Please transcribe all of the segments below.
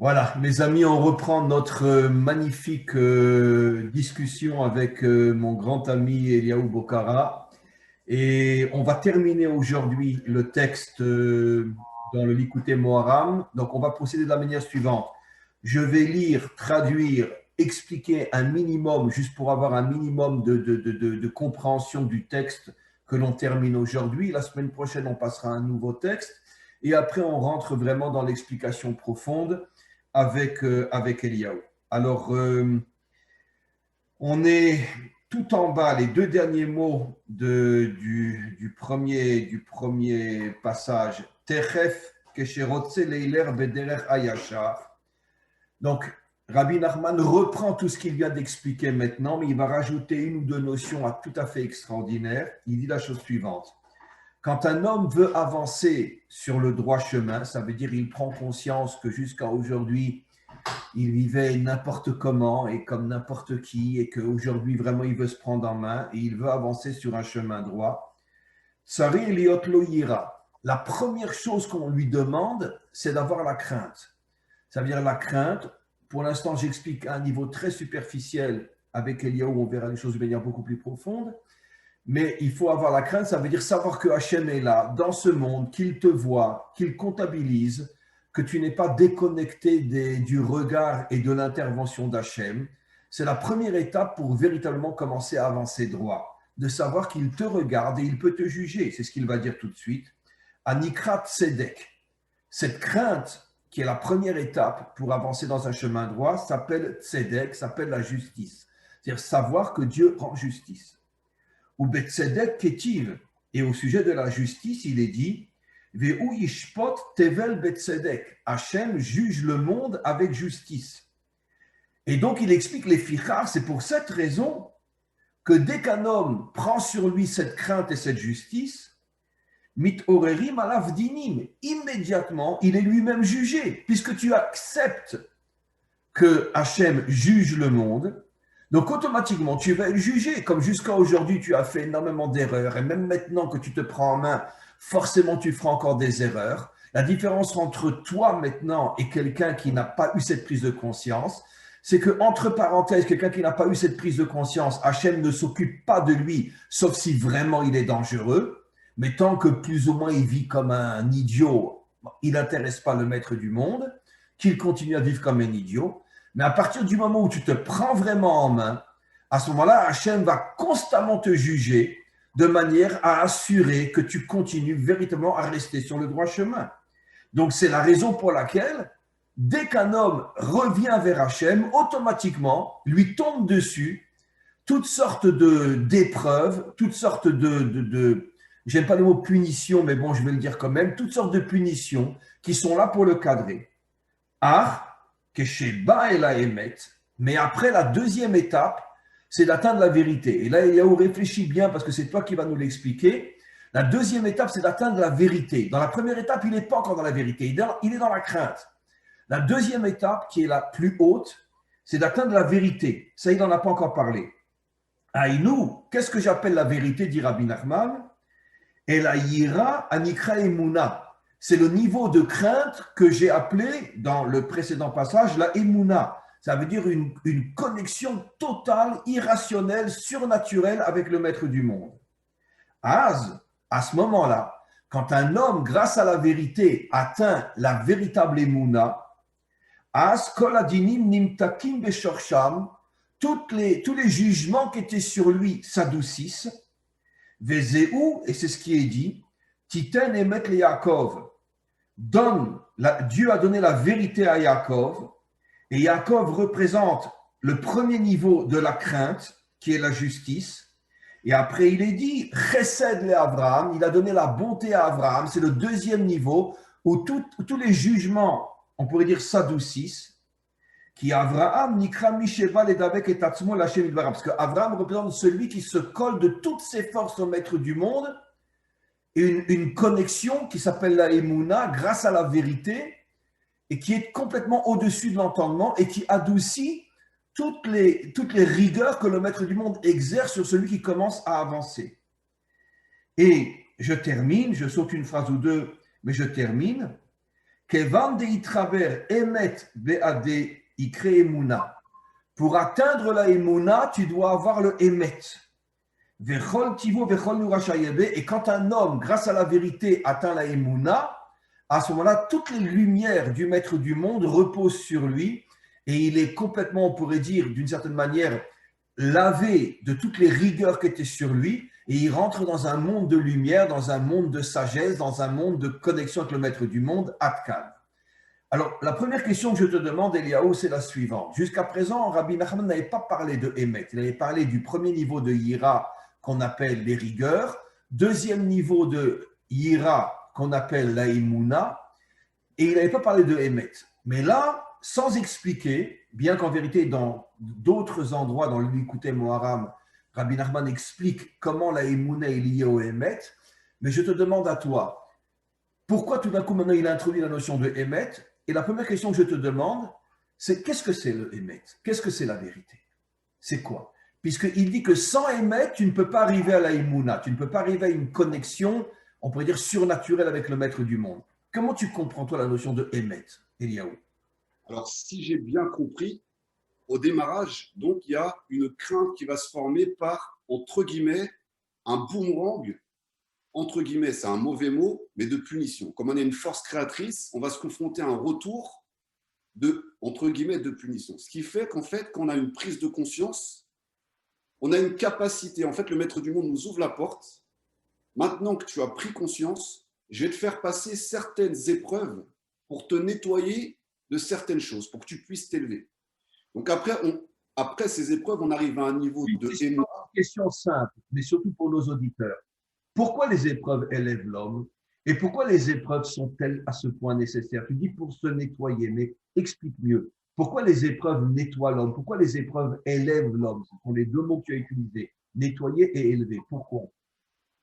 Voilà, mes amis, on reprend notre magnifique discussion avec mon grand ami Eliaou Bocara. Et on va terminer aujourd'hui le texte dans le Likutei Moharam. Donc, on va procéder de la manière suivante. Je vais lire, traduire, expliquer un minimum, juste pour avoir un minimum de compréhension du texte que l'on termine aujourd'hui. La semaine prochaine, on passera à un nouveau texte. Et après, on rentre vraiment dans l'explication profonde avec Eliaou. Alors, on est tout en bas, les deux derniers mots du premier passage. Techef kesherotze leiler bederech hayashar. Donc, Rabbi Nachman reprend tout ce qu'il vient d'expliquer maintenant, mais il va rajouter une ou deux notions tout à fait extraordinaires. Il dit la chose suivante. Quand un homme veut avancer sur le droit chemin, ça veut dire qu'il prend conscience que jusqu'à aujourd'hui, il vivait n'importe comment et comme n'importe qui, et qu'aujourd'hui, vraiment, il veut se prendre en main et il veut avancer sur un chemin droit. Tsari Eliot Lo Yira. La première chose qu'on lui demande, c'est d'avoir la crainte. Ça veut dire la crainte. Pour l'instant, j'explique à un niveau très superficiel avec Eliaou, on verra les choses de manière beaucoup plus profonde. Mais il faut avoir la crainte, ça veut dire savoir que Hachem est là, dans ce monde, qu'il te voit, qu'il comptabilise, que tu n'es pas déconnecté du regard et de l'intervention d'Hachem. C'est la première étape pour véritablement commencer à avancer droit, de savoir qu'il te regarde et il peut te juger. C'est ce qu'il va dire tout de suite. Anikrat Tzedek. Cette crainte, qui est la première étape pour avancer dans un chemin droit, s'appelle Tzedek, s'appelle la justice. C'est-à-dire savoir que Dieu rend justice. Ou Betzedek Ketiv. Et au sujet de la justice, il est dit Veu yishpot tevel betzedek. Hachem juge le monde avec justice. Et donc il explique les fichar, c'est pour cette raison que dès qu'un homme prend sur lui cette crainte et cette justice, mit orerim alav dinim, immédiatement il est lui-même jugé, puisque tu acceptes que Hachem juge le monde. Donc automatiquement, tu vas être jugé. Comme jusqu'à aujourd'hui, tu as fait énormément d'erreurs. Et même maintenant que tu te prends en main, forcément, tu feras encore des erreurs. La différence entre toi maintenant et quelqu'un qui n'a pas eu cette prise de conscience, c'est que, entre parenthèses, quelqu'un qui n'a pas eu cette prise de conscience, Hachem ne s'occupe pas de lui, sauf si vraiment il est dangereux. Mais tant que plus ou moins il vit comme un idiot, il n'intéresse pas le maître du monde, qu'il continue à vivre comme un idiot. Mais à partir du moment où tu te prends vraiment en main, à ce moment-là, Hachem va constamment te juger de manière à assurer que tu continues véritablement à rester sur le droit chemin. Donc, c'est la raison pour laquelle, dès qu'un homme revient vers Hachem, automatiquement, lui tombe dessus toutes sortes d'épreuves, toutes sortes j'aime pas le mot punition, mais bon, je vais le dire quand même, toutes sortes de punitions qui sont là pour le cadrer. Mais après, la deuxième étape, c'est d'atteindre la vérité. Et là, Eliaou réfléchit bien parce que c'est toi qui vas nous l'expliquer. La deuxième étape, c'est d'atteindre la vérité. Dans la première étape, il n'est pas encore dans la vérité, il est dans la crainte. La deuxième étape, qui est la plus haute, c'est d'atteindre la vérité. Ça, il n'en a pas encore parlé. Aïnou, qu'est-ce que j'appelle la vérité, dit Rabbi Nachman? El Ayira Anikra Emuna. C'est le niveau de crainte que j'ai appelé dans le précédent passage la Emuna. Ça veut dire une connexion totale, irrationnelle, surnaturelle avec le maître du monde. À ce moment-là, quand un homme, grâce à la vérité, atteint la véritable Emuna, Kol Adinim Nimtakim Beshorsham, tous les jugements qui étaient sur lui s'adoucissent. Vezéou, et c'est ce qui est dit, Titen emet le Yaakov. Dieu a donné la vérité à Yaakov, et Yaakov représente le premier niveau de la crainte, qui est la justice. Et après, il est dit, Chesed le Abraham, il a donné la bonté à Abraham, c'est le deuxième niveau, où tous les jugements, on pourrait dire, s'adoucissent. Qui Abraham nikra misheva ledavek et tatzmo l'Hashem idbara, parce que Abraham représente celui qui se colle de toutes ses forces au maître du monde, une connexion qui s'appelle la Emouna grâce à la vérité et qui est complètement au-dessus de l'entendement et qui adoucit toutes les rigueurs que le maître du monde exerce sur celui qui commence à avancer. Et je termine, je saute une phrase ou deux, mais je termine. Kevan de itraver emet ve'ade ikre emuna. Pour atteindre la emuna, tu dois avoir le emet. Vechol tivo vechol nurashayebe. Et quand un homme, grâce à la vérité, atteint la emuna, à ce moment-là, toutes les lumières du maître du monde reposent sur lui et il est complètement, on pourrait dire, d'une certaine manière, lavé de toutes les rigueurs qui étaient sur lui et il rentre dans un monde de lumière, dans un monde de sagesse, dans un monde de connexion avec le maître du monde, Atkan. Alors, la première question que je te demande, Eliaou, c'est la suivante. Jusqu'à présent, Rabbi Nachman n'avait pas parlé de Emet. Il avait parlé du premier niveau de Yira qu'on appelle les rigueurs, deuxième niveau de Yira qu'on appelle la Imuna, et il n'avait pas parlé de Emet. Mais là, sans expliquer, bien qu'en vérité, dans d'autres endroits, dans le Likutei Moharam, Rabbi Nachman explique comment la Imuna est liée au Emet, mais je te demande à toi, pourquoi tout d'un coup maintenant il a introduit la notion de Emet? Et la première question que je te demande, c'est qu'est-ce que c'est le Emet? Qu'est-ce que c'est la vérité? C'est quoi? Puisqu'il dit que sans Emet, tu ne peux pas arriver à la Imuna, tu ne peux pas arriver à une connexion, on pourrait dire surnaturelle avec le maître du monde. Comment tu comprends toi la notion de Emet, Eliaou? Alors, si j'ai bien compris, au démarrage, donc, il y a une crainte qui va se former par, entre guillemets, un boomerang. Entre guillemets, c'est un mauvais mot, mais de punition. Comme on est une force créatrice, on va se confronter à un retour de, entre guillemets, de punition. Ce qui fait qu'en fait, quand on a une prise de conscience, on a une capacité. En fait, le maître du monde nous ouvre la porte. Maintenant que tu as pris conscience, je vais te faire passer certaines épreuves pour te nettoyer de certaines choses, pour que tu puisses t'élever. Donc après ces épreuves, on arrive à un niveau de Une question simple, mais surtout pour nos auditeurs. Pourquoi les épreuves élèvent l'homme et pourquoi les épreuves sont-elles à ce point nécessaires? Tu dis pour se nettoyer, mais explique mieux. Pourquoi les épreuves nettoient l'homme? Pourquoi les épreuves élèvent l'homme? Ce sont les deux mots que tu as utilisés, nettoyer et élever. Pourquoi?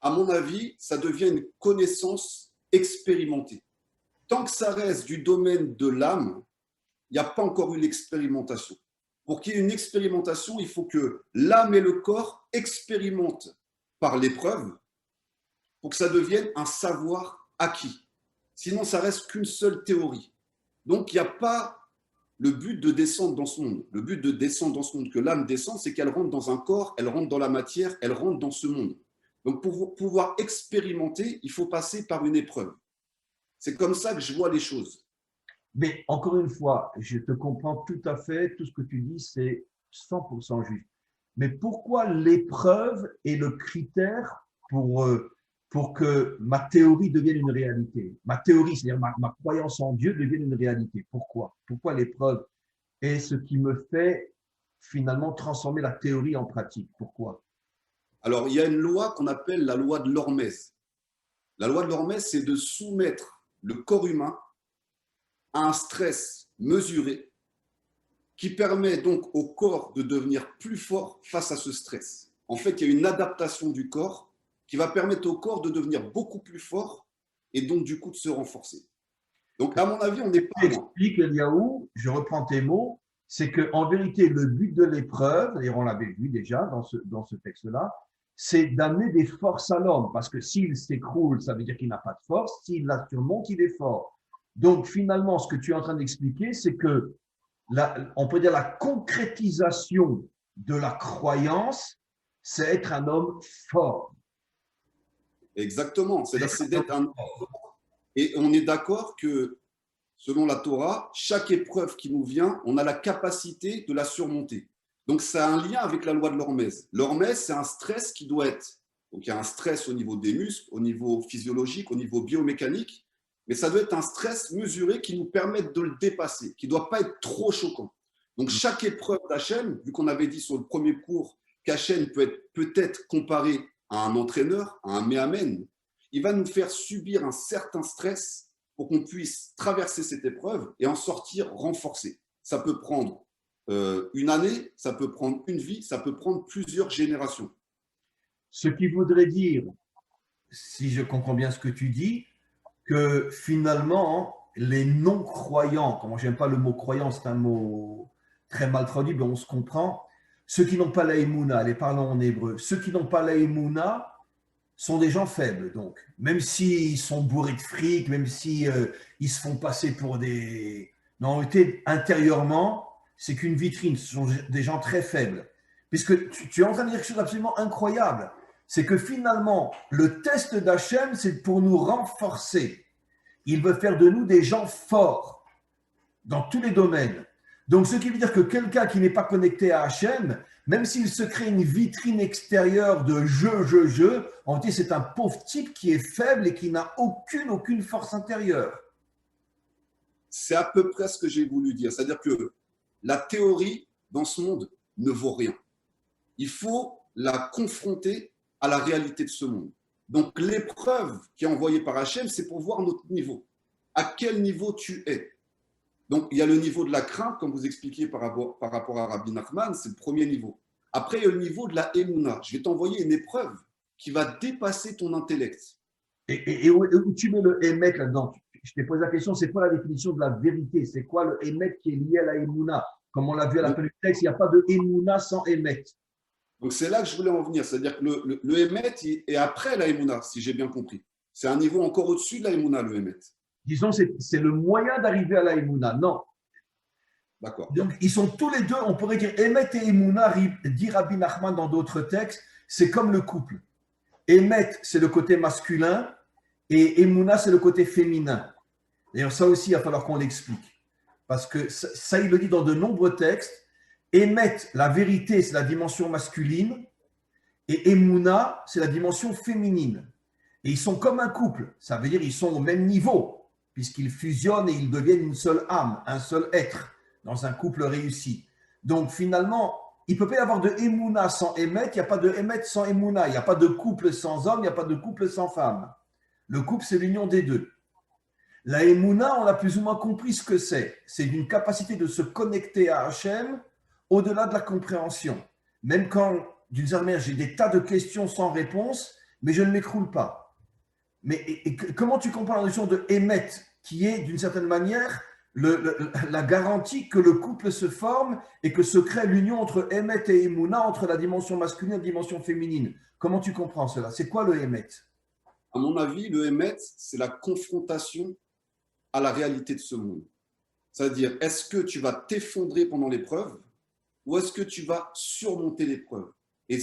À mon avis, ça devient une connaissance expérimentée. Tant que ça reste du domaine de l'âme, il n'y a pas encore eu l'expérimentation. Pour qu'il y ait une expérimentation, il faut que l'âme et le corps expérimentent par l'épreuve pour que ça devienne un savoir acquis. Sinon, ça reste qu'une seule théorie. Donc, il n'y a pas le but de descendre dans ce monde. Le but de descendre dans ce monde, que l'âme descende, c'est qu'elle rentre dans un corps, elle rentre dans la matière, elle rentre dans ce monde. Donc, pour pouvoir expérimenter, il faut passer par une épreuve. C'est comme ça que je vois les choses. Mais encore une fois, je te comprends tout à fait, tout ce que tu dis, c'est 100% juste. Mais pourquoi l'épreuve est le critère pour que ma théorie devienne une réalité? Ma théorie, c'est-à-dire ma croyance en Dieu devienne une réalité. Pourquoi? Pourquoi l'épreuve est ce qui me fait finalement transformer la théorie en pratique? Pourquoi? Alors, il y a une loi qu'on appelle la loi de l'hormèse. La loi de l'hormèse, c'est de soumettre le corps humain à un stress mesuré qui permet donc au corps de devenir plus fort face à ce stress. En fait, il y a une adaptation du corps qui va permettre au corps de devenir beaucoup plus fort et donc du coup de se renforcer. Donc, à mon avis, on n'est pas loin. Explique, Eliaou, je reprends tes mots, c'est qu'en vérité, le but de l'épreuve, et on l'avait vu déjà dans ce texte-là, c'est d'amener des forces à l'homme, parce que s'il s'écroule, ça veut dire qu'il n'a pas de force, s'il la surmonte, il est fort. Donc finalement, ce que tu es en train d'expliquer, c'est que on peut dire la concrétisation de la croyance, c'est être un homme fort. Exactement, c'est d'être un... Et on est d'accord que, selon la Torah, chaque épreuve qui nous vient, on a la capacité de la surmonter. Donc, ça a un lien avec la loi de l'hormèse. L'hormèse, c'est un stress qui doit être... Donc, il y a un stress au niveau des muscles, au niveau physiologique, au niveau biomécanique, mais ça doit être un stress mesuré qui nous permette de le dépasser, qui ne doit pas être trop choquant. Donc, chaque épreuve d'Hachem, vu qu'on avait dit sur le premier cours qu'Hachem peut être comparé à un entraîneur, à un méamen, il va nous faire subir un certain stress pour qu'on puisse traverser cette épreuve et en sortir renforcé. Ça peut prendre une année, ça peut prendre une vie, ça peut prendre plusieurs générations. Ce qui voudrait dire, si je comprends bien ce que tu dis, que finalement, les non-croyants, comment j'aime pas le mot croyant, c'est un mot très mal traduit, mais on se comprend, ceux qui n'ont pas la émouna, les parlons en hébreu, ceux qui n'ont pas la émouna sont des gens faibles. Donc, même s'ils sont bourrés de fric, même si ils se font passer pour des… Mais en réalité, intérieurement, c'est qu'une vitrine. Ce sont des gens très faibles. Puisque tu es en train de dire quelque chose d'absolument incroyable. C'est que finalement, le test d'Hachem, c'est pour nous renforcer. Il veut faire de nous des gens forts dans tous les domaines. Donc, ce qui veut dire que quelqu'un qui n'est pas connecté à Hachem, même s'il se crée une vitrine extérieure de je, en réalité, c'est un pauvre type qui est faible et qui n'a aucune force intérieure. C'est à peu près ce que j'ai voulu dire. C'est-à-dire que la théorie dans ce monde ne vaut rien. Il faut la confronter à la réalité de ce monde. Donc, l'épreuve qui est envoyée par Hachem, c'est pour voir notre niveau. À quel niveau tu es? Donc, il y a le niveau de la crainte, comme vous expliquiez par rapport à Rabbi Nachman, c'est le premier niveau. Après, il y a le niveau de la Emouna. Je vais t'envoyer une épreuve qui va dépasser ton intellect. Et où tu mets le émet là-dedans? Je t'ai posé la question, c'est quoi la définition de la vérité? C'est quoi le émet qui est lié à la Emouna? Comme on l'a vu à la fin du texte, il n'y a pas de Emouna sans émet. Donc, c'est là que je voulais en venir. C'est-à-dire que le émet est après la Emouna, si j'ai bien compris. C'est un niveau encore au-dessus de la Emouna, le émet. Disons, c'est le moyen d'arriver à la Emouna. Non. D'accord. Donc, ils sont tous les deux, on pourrait dire, Emet et Emouna, dit Rabbi Nachman dans d'autres textes, c'est comme le couple. Emet, c'est le côté masculin, et Emouna, c'est le côté féminin. D'ailleurs, ça aussi, il va falloir qu'on l'explique. Parce que ça, il le dit dans de nombreux textes. Emet, la vérité, c'est la dimension masculine, et Emouna, c'est la dimension féminine. Et ils sont comme un couple, ça veut dire qu'ils sont au même niveau, puisqu'ils fusionnent et ils deviennent une seule âme, un seul être, dans un couple réussi. Donc finalement, il ne peut pas y avoir de Emouna sans Emet, il n'y a pas de Emet sans Emouna, il n'y a pas de couple sans homme, il n'y a pas de couple sans femme. Le couple, c'est l'union des deux. La Emouna, on a plus ou moins compris ce que c'est. C'est une capacité de se connecter à Hachem au-delà de la compréhension. Même quand, d'une certaine manière, j'ai des tas de questions sans réponse, mais je ne m'écroule pas. Mais comment tu comprends la notion de émet, qui est d'une certaine manière la garantie que le couple se forme et que se crée l'union entre émet et Emouna, entre la dimension masculine et la dimension féminine? Comment tu comprends cela? C'est quoi le émet? À mon avis, le émet, c'est la confrontation à la réalité de ce monde. C'est-à-dire, est-ce que tu vas t'effondrer pendant l'épreuve ou est-ce que tu vas surmonter l'épreuve? Et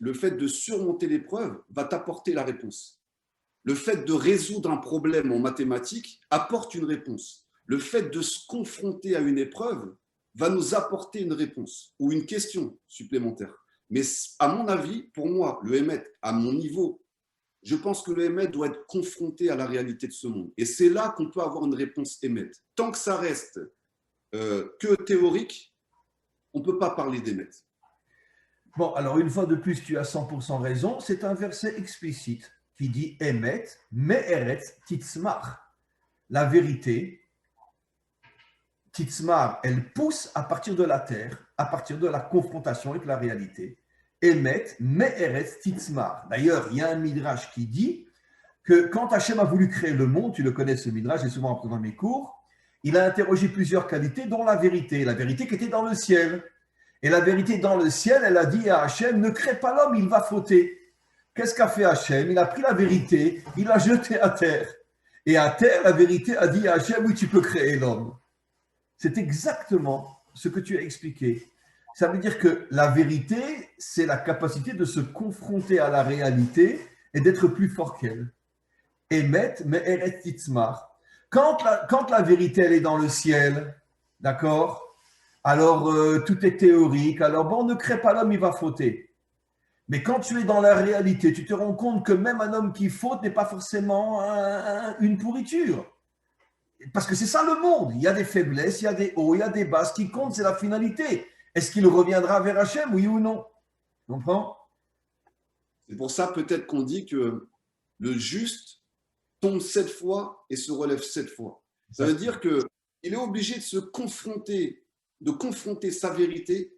le fait de surmonter l'épreuve va t'apporter la réponse. Le fait de résoudre un problème en mathématiques apporte une réponse. Le fait de se confronter à une épreuve va nous apporter une réponse ou une question supplémentaire. Mais à mon avis, pour moi, le émet, à mon niveau, je pense que le émet doit être confronté à la réalité de ce monde. Et c'est là qu'on peut avoir une réponse émet. Tant que ça reste que théorique, on ne peut pas parler d'émet. Bon, alors une fois de plus, tu as 100% raison. C'est un verset explicite qui dit Emet, Me'eretz, Titzmar. La vérité, Titzmar, elle pousse à partir de la terre, à partir de la confrontation avec la réalité. Emet, Me'eretz, Titzmar. D'ailleurs, il y a un midrash qui dit que quand Hachem a voulu créer le monde, tu le connais ce midrash, j'ai souvent appris dans mes cours, il a interrogé plusieurs qualités, dont la vérité qui était dans le ciel. Et la vérité dans le ciel, elle a dit à Hachem, ne crée pas l'homme, il va fauter. Qu'est-ce qu'a fait Hachem? Il a pris la vérité, il l'a jetée à terre. Et à terre, la vérité a dit à Hachem, oui, tu peux créer l'homme. C'est exactement ce que tu as expliqué. Ça veut dire que la vérité, c'est la capacité de se confronter à la réalité et d'être plus fort qu'elle. Emet, me'eret titzmar. Quand la vérité, elle est dans le ciel, d'accord? Alors, tout est théorique. Alors, bon, ne crée pas l'homme, il va fauter. Mais quand tu es dans la réalité, tu te rends compte que même un homme qui faute n'est pas forcément une pourriture. Parce que c'est ça le monde. Il y a des faiblesses, il y a des hauts, il y a des bas. Ce qui compte, c'est la finalité. Est-ce qu'il reviendra vers Hachem, oui ou non? Tu comprends? C'est pour ça peut-être qu'on dit que le juste tombe 7 fois et se relève 7 fois. Ça veut dire qu'il est obligé de se confronter, de confronter sa vérité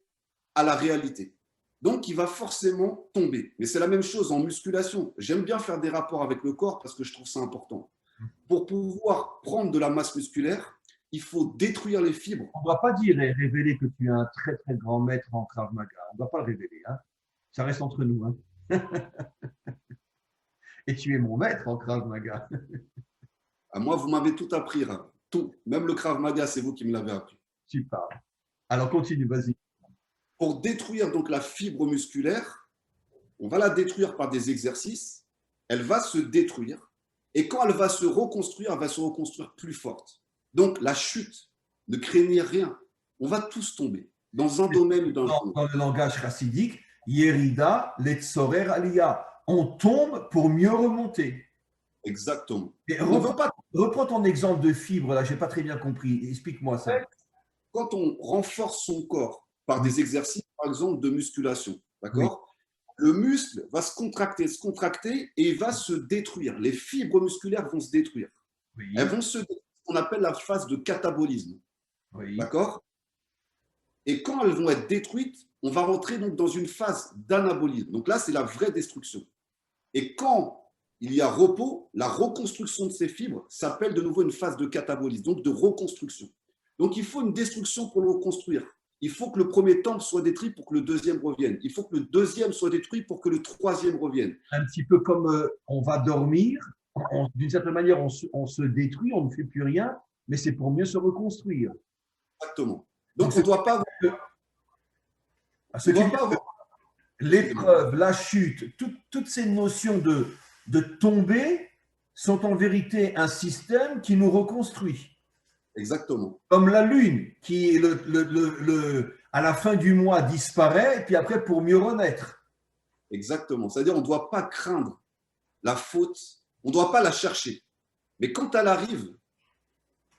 à la réalité. Donc, il va forcément tomber. Mais c'est la même chose en musculation. J'aime bien faire des rapports avec le corps parce que je trouve ça important. Pour pouvoir prendre de la masse musculaire, il faut détruire les fibres. On ne doit pas dire et révéler que tu es un très très grand maître en Krav Maga. On ne doit pas le révéler. Hein. Ça reste entre nous. Hein. Et tu es mon maître en Krav Maga. À moi, vous m'avez tout appris, Rav. Tout. Même le Krav Maga, c'est vous qui me l'avez appris. Tu parles. Alors continue, vas-y. Pour détruire donc la fibre musculaire, on va la détruire par des exercices. Elle va se détruire. Et quand elle va se reconstruire plus forte. Donc la chute, ne craignez rien. On va tous tomber dans un domaine ou dans l'autre. Dans le langage chassidique, Yerida, Letzorer, Aliyah. On tombe pour mieux remonter. Exactement. Et On ne veut pas. reprends ton exemple de fibre, là, je n'ai pas très bien compris. Explique-moi ça. Quand on renforce son corps par des exercices, par exemple, de musculation, d'accord, le muscle va se contracter et il va se détruire. Les fibres musculaires vont se détruire. Oui. Elles vont se détruire, ce qu'on appelle la phase de catabolisme. Oui. D'accord. Et quand elles vont être détruites, on va rentrer donc dans une phase d'anabolisme. Donc là, c'est la vraie destruction. Et quand il y a repos, la reconstruction de ces fibres s'appelle de nouveau une phase de catabolisme, donc de reconstruction. Donc il faut une destruction pour le reconstruire. Il faut que le premier temple soit détruit pour que le deuxième revienne. Il faut que le deuxième soit détruit pour que le troisième revienne. Un petit peu comme on va dormir, d'une certaine manière, on se détruit, on ne fait plus rien, mais c'est pour mieux se reconstruire. Exactement. Donc on ne doit pas avoir l'épreuve, la chute, toutes ces notions de tomber sont en vérité un système qui nous reconstruit. Exactement. Comme la lune qui, à la fin du mois, disparaît, et puis après pour mieux renaître. Exactement. C'est-à-dire on ne doit pas craindre la faute, on ne doit pas la chercher. Mais quand elle arrive,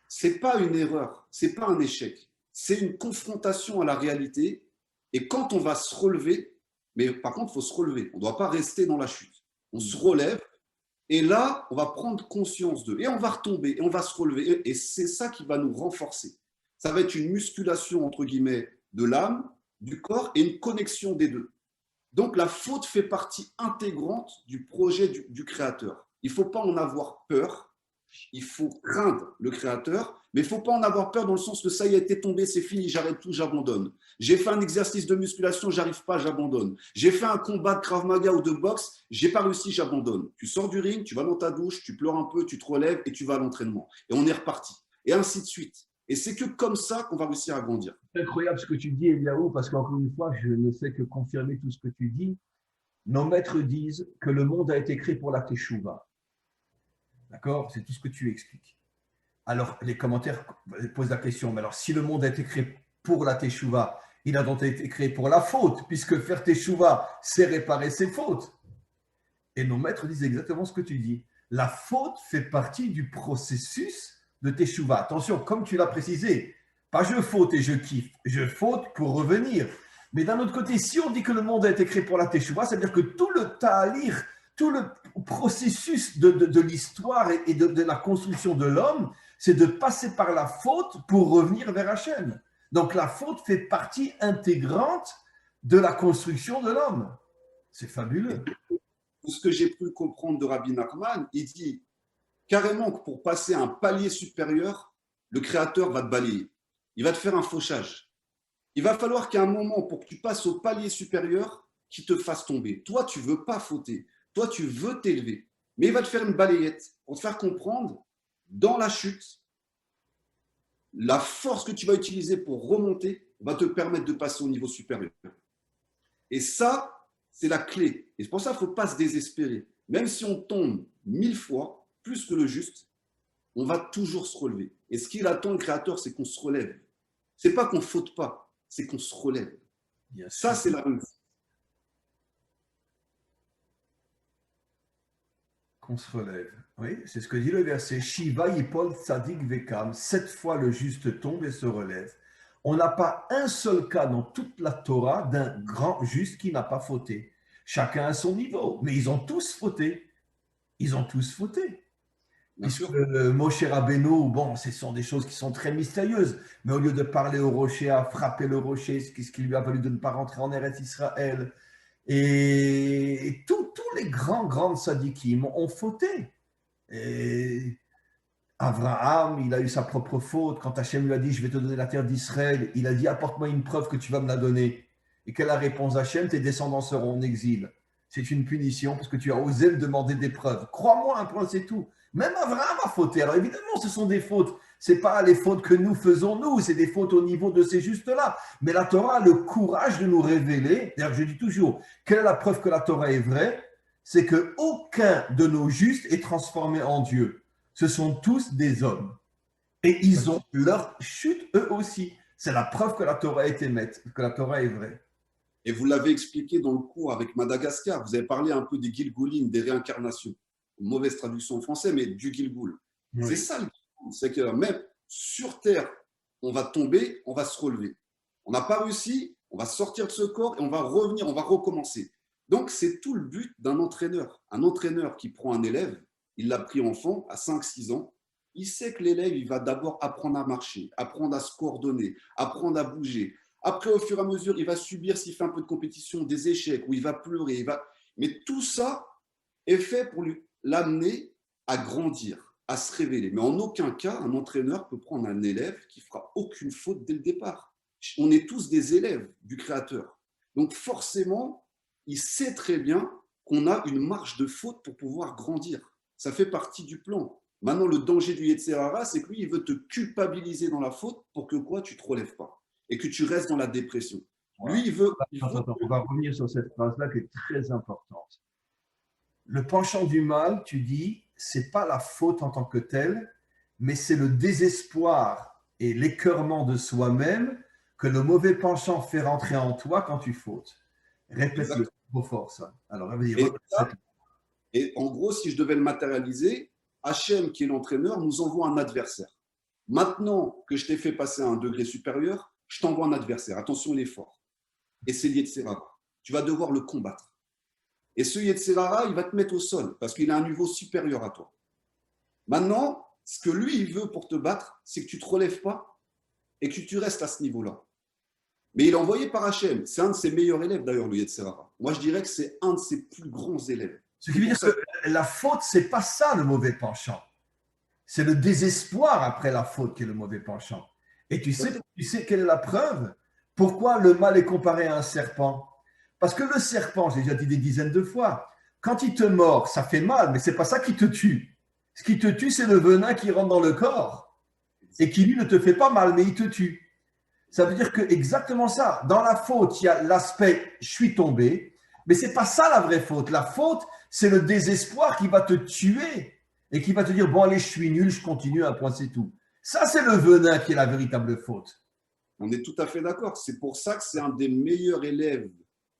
ce n'est pas une erreur, ce n'est pas un échec. C'est une confrontation à la réalité. Et quand on va se relever, mais par contre, il faut se relever. On ne doit pas rester dans la chute. On se relève. Et là, on va prendre conscience d'eux. Et on va retomber, et on va se relever. Et c'est ça qui va nous renforcer. Ça va être une musculation, entre guillemets, de l'âme, du corps, et une connexion des deux. Donc, la faute fait partie intégrante du projet du Créateur. Il ne faut pas en avoir peur. Il faut craindre le Créateur, mais il ne faut pas en avoir peur dans le sens que ça y est, t'es tombé, c'est fini, j'arrête tout, j'abandonne. J'ai fait un exercice de musculation, j'arrive pas, j'abandonne. J'ai fait un combat de Krav Maga ou de boxe, j'ai pas réussi, j'abandonne. Tu sors du ring, tu vas dans ta douche, tu pleures un peu, tu te relèves et tu vas à l'entraînement. Et on est reparti. Et ainsi de suite. Et c'est que comme ça qu'on va réussir à grandir. C'est incroyable ce que tu dis, Eliaou, parce qu'encore une fois, je ne sais que confirmer tout ce que tu dis. Nos maîtres disent que le monde a été créé pour la Teshuvah. D'accord? C'est tout ce que tu expliques. Alors, les commentaires posent la question, mais alors si le monde a été créé pour la Teshuvah, il a donc été créé pour la faute, puisque faire Teshuvah, c'est réparer ses fautes. Et nos maîtres disent exactement ce que tu dis. La faute fait partie du processus de Teshuvah. Attention, comme tu l'as précisé, pas je faute et je kiffe, je faute pour revenir. Mais d'un autre côté, si on dit que le monde a été créé pour la Teshuvah, c'est-à-dire que tout le ta'alir, tout le processus de l'histoire et de la construction de l'homme, c'est de passer par la faute pour revenir vers Hachem. Donc la faute fait partie intégrante de la construction de l'homme. C'est fabuleux. Ce que j'ai pu comprendre de Rabbi Nachman, il dit carrément que pour passer à un palier supérieur, le Créateur va te balayer. Il va te faire un fauchage. Il va falloir qu'à un moment, pour que tu passes au palier supérieur, qu'il te fasse tomber. Toi, tu ne veux pas fauter. Toi, tu veux t'élever. Mais il va te faire une balayette pour te faire comprendre, dans la chute, la force que tu vas utiliser pour remonter va te permettre de passer au niveau supérieur. Et ça, c'est la clé. Et c'est pour ça qu'il ne faut pas se désespérer. Même si on tombe 1000 fois, plus que le juste, on va toujours se relever. Et ce qu'il attend, le Créateur, c'est qu'on se relève. Ce n'est pas qu'on ne faute pas, c'est qu'on se relève. Ça, c'est la réussite. Qu'on se relève. Oui, c'est ce que dit le verset. Shiva yipol tzadik vekam. 7 fois le juste tombe et se relève. On n'a pas un seul cas dans toute la Torah d'un grand juste qui n'a pas fauté. Chacun à son niveau, mais ils ont tous fauté. Ils ont tous fauté. Puisque Moshe Rabbeinu, bon, ce sont des choses qui sont très mystérieuses, mais au lieu de parler au rocher, a frappé le rocher, ce qui lui a valu de ne pas rentrer en Eretz Israël. Et tous les grands sadikim ont fauté. Et Abraham, il a eu sa propre faute. Quand Hachem lui a dit, je vais te donner la terre d'Israël, il a dit, apporte-moi une preuve que tu vas me la donner. Et quelle est la réponse d'Hachem? Tes descendants seront en exil. C'est une punition parce que tu as osé me demander des preuves. Crois-moi, un point, c'est tout. Même Abraham a fauté. Alors évidemment, ce sont des fautes. Ce n'est pas les fautes que nous faisons, nous, c'est des fautes au niveau de ces justes-là. Mais la Torah a le courage de nous révéler. D'ailleurs, je dis toujours, quelle est la preuve que la Torah est vraie? C'est qu'aucun de nos justes est transformé en Dieu. Ce sont tous des hommes. Et ils ont leur chute, eux aussi. C'est la preuve que la Torah est émette, que la Torah est vraie. Et vous l'avez expliqué dans le cours avec Madagascar. Vous avez parlé un peu des Gilgoulim, des réincarnations. Mauvaise traduction en français, mais du Gilgoul. Oui. C'est ça le Gilgoul. C'est que même sur Terre, on va tomber, on va se relever. On n'a pas réussi, on va sortir de ce corps et on va revenir, on va recommencer. Donc, c'est tout le but d'un entraîneur. Un entraîneur qui prend un élève, il l'a pris enfant à 5-6 ans, il sait que l'élève, il va d'abord apprendre à marcher, apprendre à se coordonner, apprendre à bouger. Après, au fur et à mesure, il va subir, s'il fait un peu de compétition, des échecs, où il va pleurer. Mais tout ça est fait pour l'amener à grandir, à se révéler. Mais en aucun cas, un entraîneur peut prendre un élève qui ne fera aucune faute dès le départ. On est tous des élèves du Créateur. Donc forcément, il sait très bien qu'on a une marge de faute pour pouvoir grandir. Ça fait partie du plan. Maintenant, le danger du Yetzer Hara, c'est que lui, il veut te culpabiliser dans la faute pour que quoi, tu ne te relèves pas et que tu restes dans la dépression. Voilà. Lui, il veut… Attends, on va revenir sur cette phrase-là qui est très importante. Le penchant du mal, tu dis, c'est pas la faute en tant que telle, mais c'est le désespoir et l'écœurement de soi-même que le mauvais penchant fait rentrer en toi quand tu fautes. Répète-le, trop fort ça. Alors, et en gros, si je devais le matérialiser, Hachem, qui est l'entraîneur, nous envoie un adversaire. Maintenant que je t'ai fait passer à un degré supérieur, je t'envoie un adversaire. Attention, il est fort. Et c'est Yetzer Hara. Tu vas devoir le combattre. Et ce Yetzer Hara, il va te mettre au sol parce qu'il a un niveau supérieur à toi. Maintenant, ce que lui, il veut pour te battre, c'est que tu ne te relèves pas et que tu restes à ce niveau-là. Mais il est envoyé par Hachem. C'est un de ses meilleurs élèves, d'ailleurs, le Yetzer Hara. Moi, je dirais que c'est un de ses plus grands élèves. Ce qui veut dire que la faute, ce n'est pas ça le mauvais penchant. C'est le désespoir après la faute qui est le mauvais penchant. Et tu sais quelle est la preuve? Pourquoi le mal est comparé à un serpent? Parce que le serpent, j'ai déjà dit des dizaines de fois, quand il te mord, ça fait mal, mais ce n'est pas ça qui te tue. Ce qui te tue, c'est le venin qui rentre dans le corps et qui, lui, ne te fait pas mal, mais il te tue. Ça veut dire que exactement ça. Dans la faute, il y a l'aspect « je suis tombé », mais ce n'est pas ça la vraie faute. La faute, c'est le désespoir qui va te tuer et qui va te dire « bon, allez, je suis nul, je continue, un point, c'est tout ». Ça, c'est le venin qui est la véritable faute. On est tout à fait d'accord. C'est pour ça que c'est un des meilleurs élèves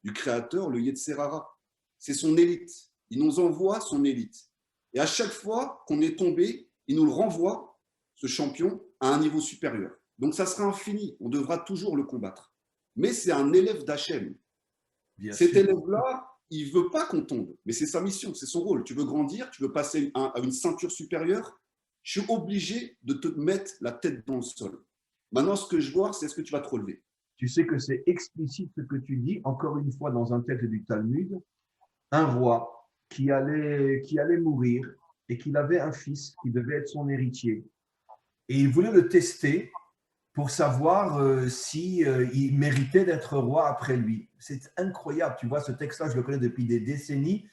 du Créateur, le Yetzer Hara. C'est son élite. Il nous envoie son élite. Et à chaque fois qu'on est tombé, il nous le renvoie, ce champion, à un niveau supérieur. Donc ça sera infini. On devra toujours le combattre. Mais c'est un élève d'Hachem. Cet élève-là, il ne veut pas qu'on tombe. Mais c'est sa mission, c'est son rôle. Tu veux grandir, tu veux passer à une ceinture supérieure. Je suis obligé de te mettre la tête dans le sol. Maintenant, ce que je vois, c'est est-ce que tu vas te relever. Tu sais que c'est explicite ce que tu dis, encore une fois dans un texte du Talmud, un roi qui allait mourir et qu'il avait un fils qui devait être son héritier. Et il voulait le tester pour savoir s'il méritait d'être roi après lui. C'est incroyable, tu vois, ce texte-là, je le connais depuis des décennies,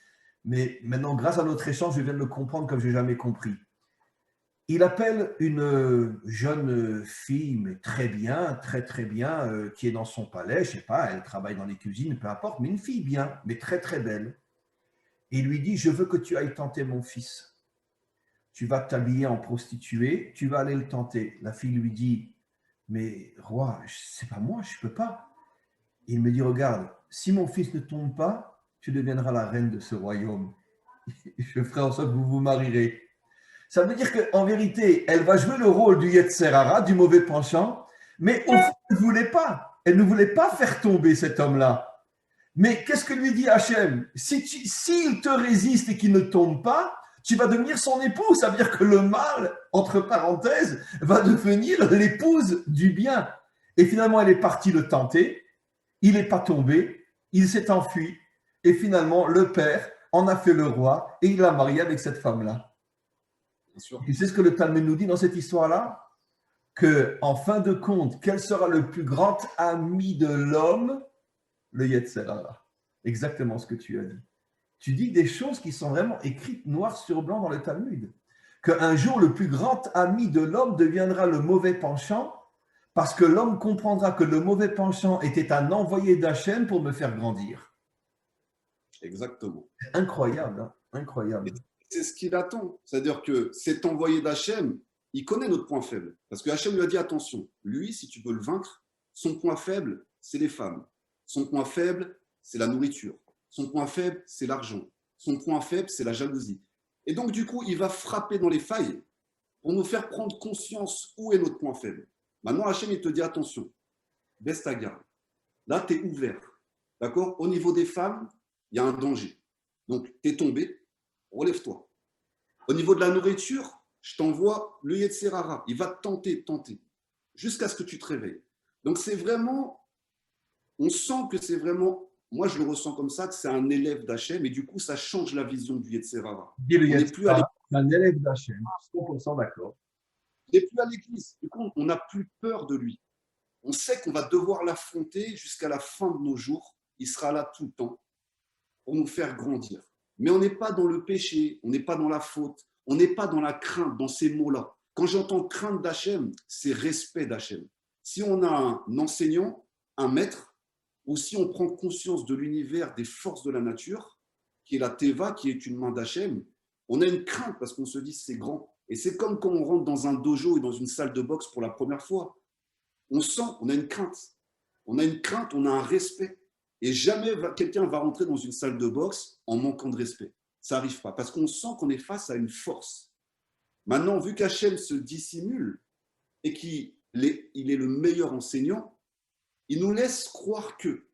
mais maintenant, grâce à notre échange, je viens de le comprendre comme je n'ai jamais compris. Il appelle une jeune fille, mais très bien, très bien, qui est dans son palais, je ne sais pas, elle travaille dans les cuisines, peu importe, mais une fille bien, mais très belle. Et il lui dit, je veux que tu ailles tenter mon fils. Tu vas t'habiller en prostituée, tu vas aller le tenter. La fille lui dit, mais roi, c'est pas moi, je ne peux pas. Et il me dit, regarde, si mon fils ne tombe pas, tu deviendras la reine de ce royaume. Je ferai en sorte que vous vous marierez. Ça veut dire qu'en vérité, elle va jouer le rôle du Yetzer Hara, du mauvais penchant, mais au fond, elle ne voulait pas. Elle ne voulait pas faire tomber cet homme-là. Mais qu'est-ce que lui dit Hachem? S'il te résiste et qu'il ne tombe pas, tu vas devenir son épouse. Ça veut dire que le mal, entre parenthèses, va devenir l'épouse du bien. Et finalement, elle est partie le tenter. Il n'est pas tombé. Il s'est enfui. Et finalement, le père en a fait le roi et il l'a marié avec cette femme-là. Tu sais ce que le Talmud nous dit dans cette histoire-là? Qu'en fin de compte, quel sera le plus grand ami de l'homme? Le Yetzer Hara. Exactement ce que tu as dit. tu dis des choses qui sont vraiment écrites noir sur blanc dans le Talmud. Qu'un jour, le plus grand ami de l'homme deviendra le mauvais penchant, parce que l'homme comprendra que le mauvais penchant était un envoyé d'Hachem pour me faire grandir. Exactement. Incroyable, hein? Et Incroyable. c'est ce qu'il attend. C'est-à-dire que cet envoyé d'Hachem, il connaît notre point faible. Parce que Hachem lui a dit, attention, lui, si tu veux le vaincre, son point faible, c'est les femmes. Son point faible, c'est la nourriture. Son point faible, c'est l'argent. Son point faible, c'est la jalousie. Et donc, du coup, il va frapper dans les failles pour nous faire prendre conscience où est notre point faible. Maintenant, Hachem, il te dit, attention, baisse ta garde. Là, tu es ouvert. D'accord? Au niveau des femmes, il y a un danger. Donc, tu es tombé, relève-toi. Au niveau de la nourriture, je t'envoie le Yetzer Hara. Il va te tenter, jusqu'à ce que tu te réveilles. Donc, c'est vraiment, on sent que c'est vraiment, moi je le ressens comme ça, que c'est un élève d'Hachem, et du coup, ça change la vision du Yetzer Hara. Dis le On n'est Yetzer plus à Hara, un élève d'Hachem, 100% d'accord. l'église. Du coup, on n'a plus peur de lui. On sait qu'on va devoir l'affronter jusqu'à la fin de nos jours. Il sera là tout le temps pour nous faire grandir. Mais on n'est pas dans le péché, on n'est pas dans la faute, on n'est pas dans la crainte, dans ces mots-là. Quand j'entends crainte d'Hachem, c'est respect d'Hachem. Si on a un enseignant, un maître, ou si on prend conscience de l'univers, des forces de la nature, qui est la Teva, qui est une main d'Hachem, on a une crainte parce qu'on se dit c'est grand. Et c'est comme quand on rentre dans un dojo et dans une salle de boxe pour la première fois. On sent, on a une crainte. On a une crainte, on a un respect. Et jamais quelqu'un va rentrer dans une salle de boxe en manquant de respect. Ça n'arrive pas, parce qu'on sent qu'on est face à une force. Maintenant, vu qu'Hachem se dissimule et qu'il est le meilleur enseignant, il nous laisse croire que.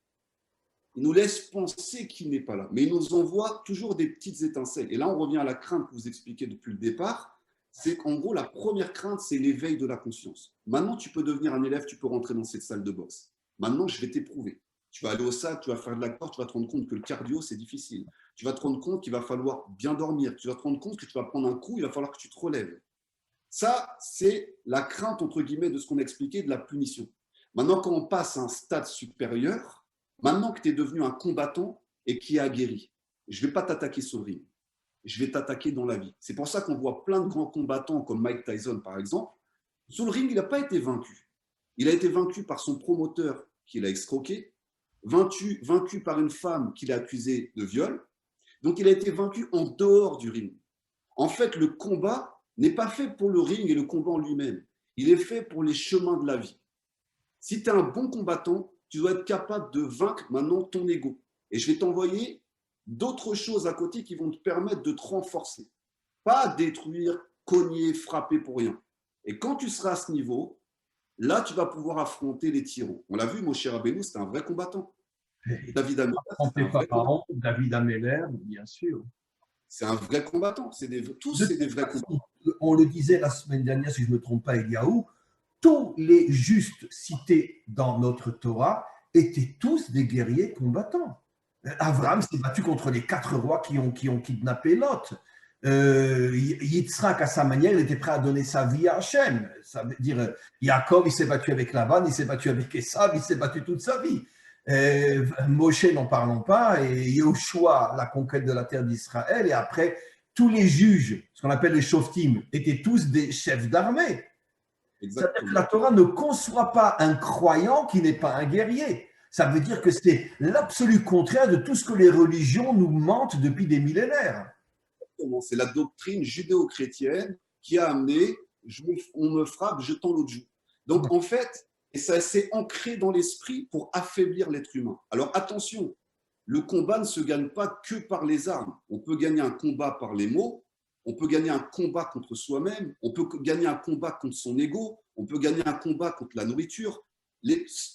Il nous laisse penser qu'il n'est pas là. Mais il nous envoie toujours des petites étincelles. Et là, on revient à la crainte que vous expliquez depuis le départ. C'est qu'en gros, la première crainte, c'est l'éveil de la conscience. Maintenant, tu peux devenir un élève, tu peux rentrer dans cette salle de boxe. Maintenant, je vais t'éprouver. Tu vas aller au sac, tu vas faire de la corde, tu vas te rendre compte que le cardio, c'est difficile. Tu vas te rendre compte qu'il va falloir bien dormir. Tu vas te rendre compte que tu vas prendre un coup, il va falloir que tu te relèves. Ça, c'est la crainte, entre guillemets, de ce qu'on a expliqué, de la punition. Maintenant, quand on passe à un stade supérieur, maintenant que tu es devenu un combattant et qui est aguerri, je ne vais pas t'attaquer sur le ring. Je vais t'attaquer dans la vie. C'est pour ça qu'on voit plein de grands combattants comme Mike Tyson, par exemple. Sur le ring, il n'a pas été vaincu. Il a été vaincu par son promoteur qui l'a escroqué, vaincu par une femme qui l'a accusé de viol. Donc, il a été vaincu en dehors du ring. En fait, le combat n'est pas fait pour le ring et le combat en lui-même. Il est fait pour les chemins de la vie. Si tu es un bon combattant, tu dois être capable de vaincre maintenant ton ego. Et je vais t'envoyer d'autres choses à côté qui vont te permettre de te renforcer. Pas détruire, cogner, frapper pour rien. Et quand tu seras à ce niveau, là, tu vas pouvoir affronter les tyrans. On l'a vu, Moshe Rabbeinu, c'était un vrai combattant. David Ameller, c'est un vrai combattant. David Ameller, bien sûr. C'est un vrai combattant. Tous, c'est des vrais combattants. On le disait la semaine dernière, si je ne me trompe pas, Eliaou, tous les justes cités dans notre Torah étaient tous des guerriers combattants. Abraham s'est battu contre les 4 rois qui ont kidnappé Lot. Yitzhak, à sa manière, il était prêt à donner sa vie à Hachem. Ça veut dire, Yaakov, il s'est battu avec Laban, il s'est battu avec Esav, il s'est battu toute sa vie. Moshe, n'en parlons pas, et Yoshua, la conquête de la terre d'Israël, et après, tous les juges, ce qu'on appelle les shoftim, étaient tous des chefs d'armée. C'est-à-dire que la Torah ne conçoit pas un croyant qui n'est pas un guerrier. Ça veut dire que c'est l'absolu contraire de tout ce que les religions nous mentent depuis des millénaires. C'est la doctrine judéo-chrétienne qui a amené on me frappe, je tends l'autre joue. Donc en fait, et ça s'est ancré dans l'esprit pour affaiblir l'être humain. Alors attention, le combat ne se gagne pas que par les armes. On peut gagner un combat par les mots, on peut gagner un combat contre soi-même, on peut gagner un combat contre son ego, on peut gagner un combat contre la nourriture,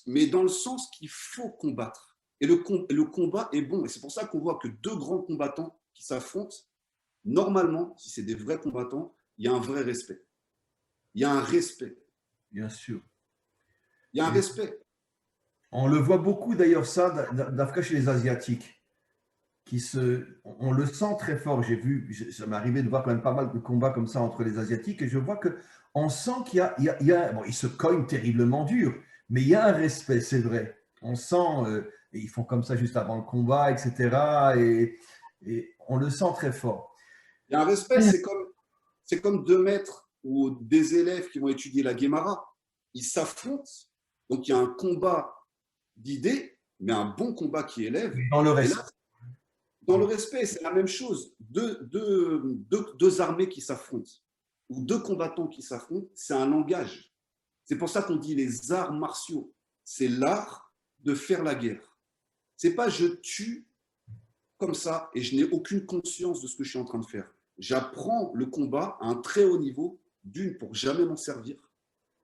mais dans le sens qu'il faut combattre. Et le combat est bon. Et c'est pour ça qu'on voit que 2 grands combattants qui s'affrontent, normalement, si c'est des vrais combattants, il y a un vrai respect. Il y a un respect. Bien sûr. Il y a un respect. On le voit beaucoup d'ailleurs ça, d'Afrique chez les Asiatiques. On le sent très fort. Ça m'est arrivé de voir quand même pas mal de combats comme ça entre les Asiatiques, et je vois qu'on sent qu'il y a bon, ils se cognent terriblement dur, mais il y a un respect, c'est vrai. On sent, ils font comme ça juste avant le combat, etc. Et on le sent très fort. Il y a un respect, c'est comme deux maîtres ou des élèves qui vont étudier la Guémara. Ils s'affrontent, donc il y a un combat d'idées, mais un bon combat qui élève. Dans le Et respect. là, dans le respect, c'est la même chose. Deux armées qui s'affrontent, ou deux combattants qui s'affrontent, c'est un langage. C'est pour ça qu'on dit les arts martiaux. C'est l'art de faire la guerre. C'est pas je tue comme ça et je n'ai aucune conscience de ce que je suis en train de faire. J'apprends le combat à un très haut niveau, d'une pour jamais m'en servir.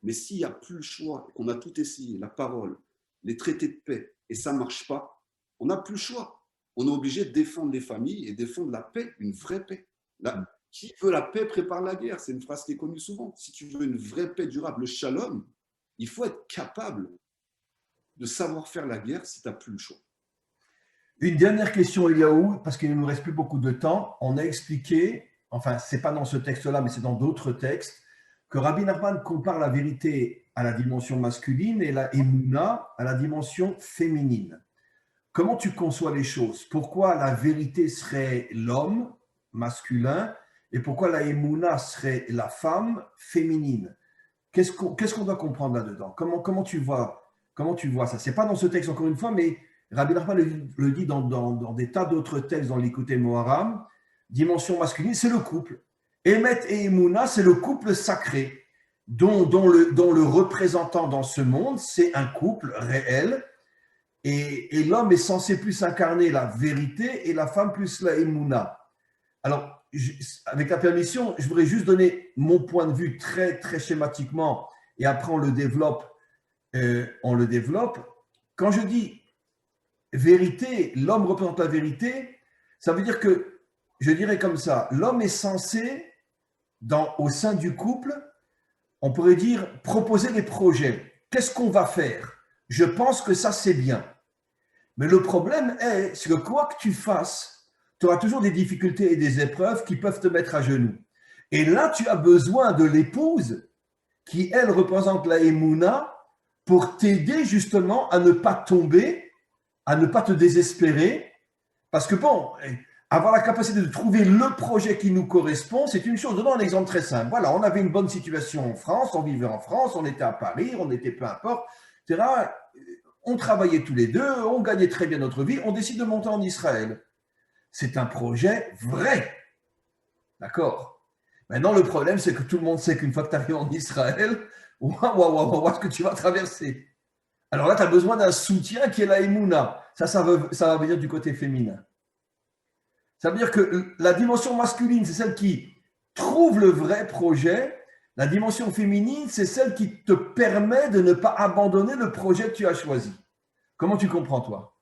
Mais s'il n'y a plus le choix, qu'on a tout essayé, la parole, les traités de paix, et ça ne marche pas, on n'a plus le choix. On est obligé de défendre les familles et défendre la paix, une vraie paix. Qui veut la paix prépare la guerre. C'est une phrase qui est connue souvent. Si tu veux une vraie paix durable, le shalom, il faut être capable de savoir faire la guerre si tu n'as plus le choix. Une dernière question, Eliaou, parce qu'il ne nous reste plus beaucoup de temps. On a expliqué, enfin, ce n'est pas dans ce texte-là, mais c'est dans d'autres textes, que Rabbi Nachman compare la vérité à la dimension masculine et la Emouna à la dimension féminine. Comment tu conçois les choses? Pourquoi la vérité serait l'homme masculin et pourquoi la Emouna serait la femme féminine? Qu'est-ce qu'on doit comprendre là-dedans? Comment tu vois ça? Ce n'est pas dans ce texte, encore une fois, mais Rabbi Nachman le dit dans des tas d'autres textes dans l'Écouté Moharam. Dimension masculine, c'est le couple. Emet et Emouna, c'est le couple sacré, dont le représentant dans ce monde, c'est un couple réel. Et l'homme est censé plus incarner la vérité et la femme plus la Emouna. Alors, avec la permission, je voudrais juste donner mon point de vue très, très schématiquement et après on le développe. Quand je dis vérité, l'homme représente la vérité, ça veut dire que, je dirais comme ça, l'homme est censé, au sein du couple, on pourrait dire, proposer des projets. Qu'est-ce qu'on va faire? Je pense que ça, c'est bien. Mais le problème c'est que quoi que tu fasses, tu auras toujours des difficultés et des épreuves qui peuvent te mettre à genoux. Et là, tu as besoin de l'épouse qui, elle, représente la Emouna pour t'aider justement à ne pas tomber, à ne pas te désespérer. Parce que bon, avoir la capacité de trouver le projet qui nous correspond, c'est une chose. Donnons un exemple très simple. Voilà, on avait une bonne situation en France, on vivait en France, on était à Paris, on était peu importe, etc. On travaillait tous les deux, on gagnait très bien notre vie, on décide de monter en Israël. C'est un projet vrai. D'accord? Maintenant, le problème, c'est que tout le monde sait qu'une fois que tu arrives en Israël, waouh, ce que tu vas traverser. Alors là, tu as besoin d'un soutien qui est la Emouna. Ça va venir du côté féminin. Ça veut dire que la dimension masculine, c'est celle qui trouve le vrai projet. La dimension féminine, c'est celle qui te permet de ne pas abandonner le projet que tu as choisi. Comment tu comprends, toi?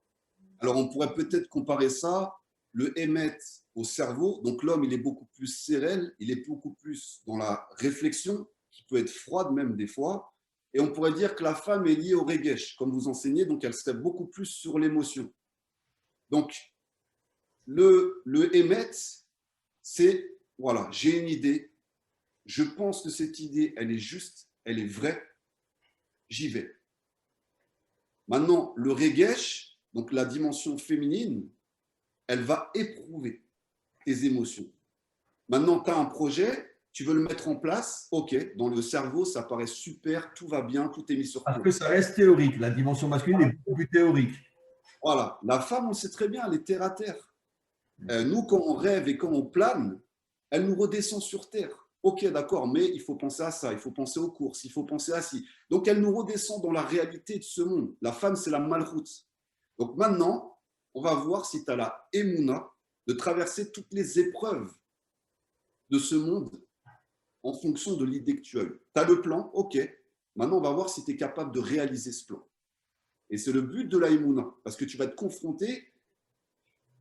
Alors, on pourrait peut-être comparer ça, le émet au cerveau. Donc, l'homme, il est beaucoup plus sérène, il est beaucoup plus dans la réflexion, qui peut être froide même des fois. Et on pourrait dire que la femme est liée au regesh, comme vous enseignez, donc elle serait beaucoup plus sur l'émotion. Donc, le émet, c'est, voilà, j'ai une idée, je pense que cette idée, elle est juste, elle est vraie, j'y vais. Maintenant, le regesh, donc la dimension féminine, elle va éprouver tes émotions. Maintenant, tu as un projet, tu veux le mettre en place, ok, dans le cerveau, ça paraît super, tout va bien, tout est mis sur Parce place. que ça reste théorique, la dimension masculine est beaucoup plus théorique. Voilà, la femme, on sait très bien, elle est terre à terre. Nous, quand on rêve et quand on plane, elle nous redescend sur terre. Ok, d'accord, mais il faut penser à ça, il faut penser aux courses, il faut penser à ci. Donc, elle nous redescend dans la réalité de ce monde. La femme, c'est la malroute. Donc maintenant, on va voir si tu as la émouna de traverser toutes les épreuves de ce monde en fonction de l'idée que tu as eue. Tu as le plan, ok. Maintenant, on va voir si tu es capable de réaliser ce plan. Et c'est le but de la émouna, parce que tu vas te confronter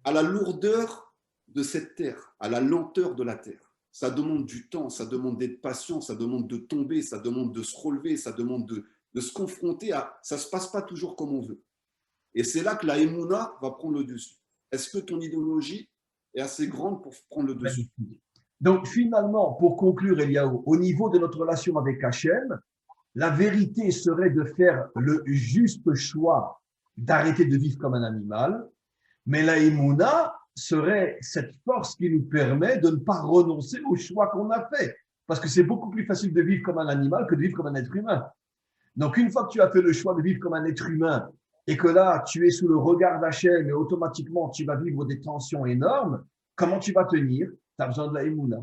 à la lourdeur de cette terre, à la lenteur de la terre. Ça demande du temps, ça demande d'être patient, ça demande de tomber, ça demande de se relever, ça demande de se confronter à… Ça ne se passe pas toujours comme on veut. Et c'est là que la émouna va prendre le dessus. Est-ce que ton idéologie est assez grande pour prendre le dessus? Donc finalement, pour conclure, Eliaou, au niveau de notre relation avec Hachem, la vérité serait de faire le juste choix d'arrêter de vivre comme un animal, mais la émouna, serait cette force qui nous permet de ne pas renoncer au choix qu'on a fait. Parce que c'est beaucoup plus facile de vivre comme un animal que de vivre comme un être humain. Donc, une fois que tu as fait le choix de vivre comme un être humain et que là, tu es sous le regard d'Hachem et automatiquement, tu vas vivre des tensions énormes, comment tu vas tenir? Tu as besoin de la émouna.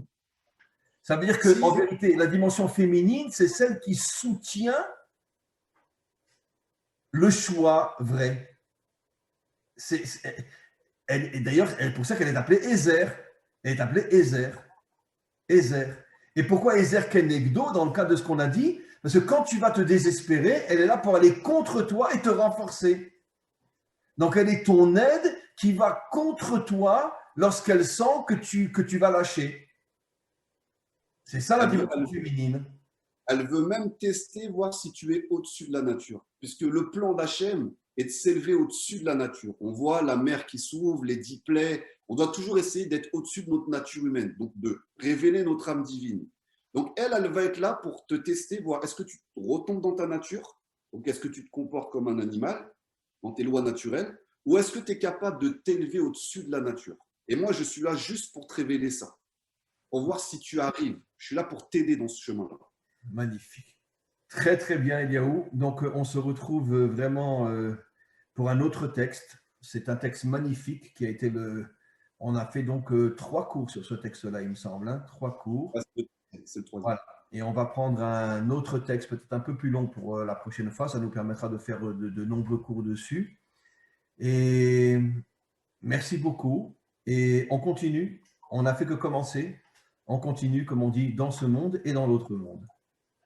Ça veut dire qu'en vérité, la dimension féminine, c'est celle qui soutient le choix vrai. D'ailleurs, c'est pour ça qu'elle est appelée Ezer. Elle est appelée Ezer. Ezer. Et pourquoi Ezer Kenegdo dans le cas de ce qu'on a dit? Parce que quand tu vas te désespérer, elle est là pour aller contre toi et te renforcer. Donc, elle est ton aide qui va contre toi lorsqu'elle sent que tu vas lâcher. C'est ça la dimension féminine. Elle veut même tester, voir si tu es au-dessus de la nature. Puisque le plan d'Hachem est de s'élever au-dessus de la nature. On voit la mer qui s'ouvre, les 10 plaies. On doit toujours essayer d'être au-dessus de notre nature humaine, donc de révéler notre âme divine. Donc elle va être là pour te tester, voir est-ce que tu retombes dans ta nature, donc est-ce que tu te comportes comme un animal, dans tes lois naturelles, ou est-ce que tu es capable de t'élever au-dessus de la nature? Et moi, je suis là juste pour te révéler ça, pour voir si tu arrives. Je suis là pour t'aider dans ce chemin-là. Magnifique. Très, très bien, Eliaou. Donc, on se retrouve vraiment pour un autre texte. C'est un texte magnifique qui a été On a fait donc 3 cours sur ce texte-là, il me semble. Hein, 3 cours. C'est le troisième. Voilà. Et on va prendre un autre texte, peut-être un peu plus long pour la prochaine fois. Ça nous permettra de faire de nombreux cours dessus. Et merci beaucoup. Et on continue. On n'a fait que commencer. On continue, comme on dit, dans ce monde et dans l'autre monde.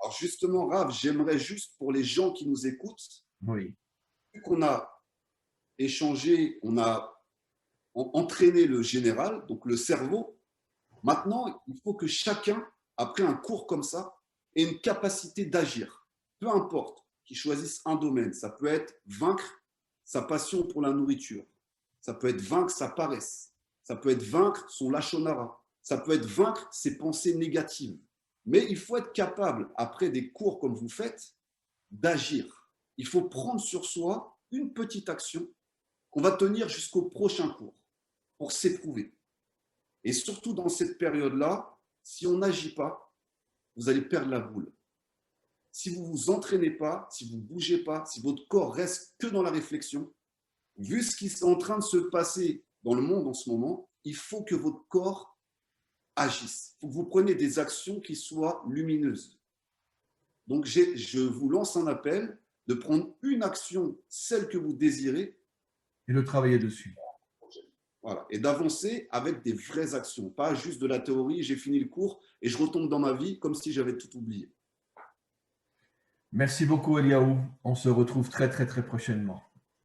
Alors justement, Rav, j'aimerais juste pour les gens qui nous écoutent, oui, qu'on a échangé, on a entraîné le général, donc le cerveau. Maintenant, il faut que chacun, après un cours comme ça, ait une capacité d'agir. Peu importe qu'il choisisse un domaine. Ça peut être vaincre sa passion pour la nourriture. Ça peut être vaincre sa paresse. Ça peut être vaincre son lachonara. Ça peut être vaincre ses pensées négatives. Mais il faut être capable, après des cours comme vous faites, d'agir. Il faut prendre sur soi une petite action qu'on va tenir jusqu'au prochain cours pour s'éprouver. Et surtout dans cette période-là, si on n'agit pas, vous allez perdre la boule. Si vous ne vous entraînez pas, si vous ne bougez pas, si votre corps reste que dans la réflexion, vu ce qui est en train de se passer dans le monde en ce moment, il faut que votre corps agisse. Il faut que vous preniez des actions qui soient lumineuses. Donc, je vous lance un appel de prendre une action, celle que vous désirez, et de travailler dessus. Voilà. Et d'avancer avec des vraies actions, pas juste de la théorie, j'ai fini le cours et je retombe dans ma vie comme si j'avais tout oublié. Merci beaucoup, Eliaou. On se retrouve très, très, très prochainement.